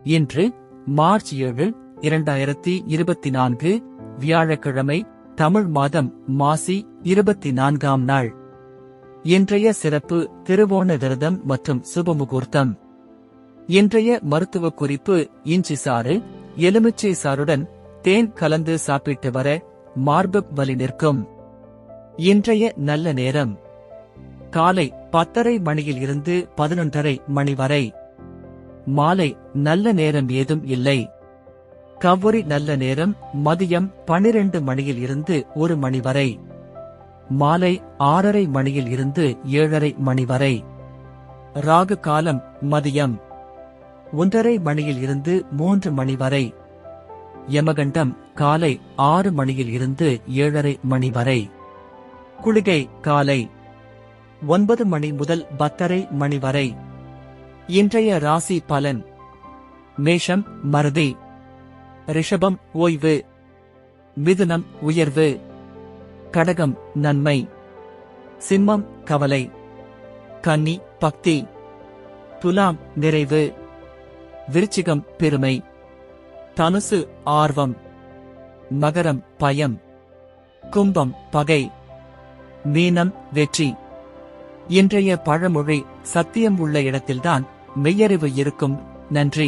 இன்று மார்ச் 7, 2024 வியாழக்கிழமை, தமிழ் மாதம் மாசி 24ஆம் நாள். இன்றைய சிறப்பு திருவோண விரதம் மற்றும் சுபமுகூர்த்தம். இன்றைய மருத்துவ குறிப்பு: இஞ்சி சாறு, எலுமிச்சை சாறுடன் தேன் கலந்து சாப்பிட்டு வர மார்பு வலி நிற்கும். இன்றைய நல்ல நேரம் காலை 10:30 மணியில் இருந்து 11:30 மணி வரை. மாலை நல்ல நேரம் ஏதும் இல்லை. கௌரி நல்ல நேரம் மதியம் 12 மணியில் இருந்து 1 மணி வரை. மாலை 6:30 மணியில் இருந்து 7:30 மணி வரை. ராகு காலம் மதியம் 1:30 மணியில் இருந்து 3 மணி வரை. யமகண்டம் காலை 6 மணியில் இருந்து 7:30 மணி வரை. குளிகை காலை 9 மணி முதல் 10:30 மணி வரை. இன்றைய ராசி பலன்: மேஷம் மறதி, ரிஷபம் ஓய்வு, மிதுனம் உயர்வு, கடகம் நன்மை, சிம்மம் கவலை, கன்னி பக்தி, துலாம் நிறைவு, விருச்சிகம் பெருமை, தனுசு ஆர்வம், மகரம் பயம், கும்பம் பகை, மீனம் வெற்றி. இன்றைய பழமொழி: சத்தியம் உள்ள இடத்தில்தான் மெய்யறிவு இருக்கும். நன்றி.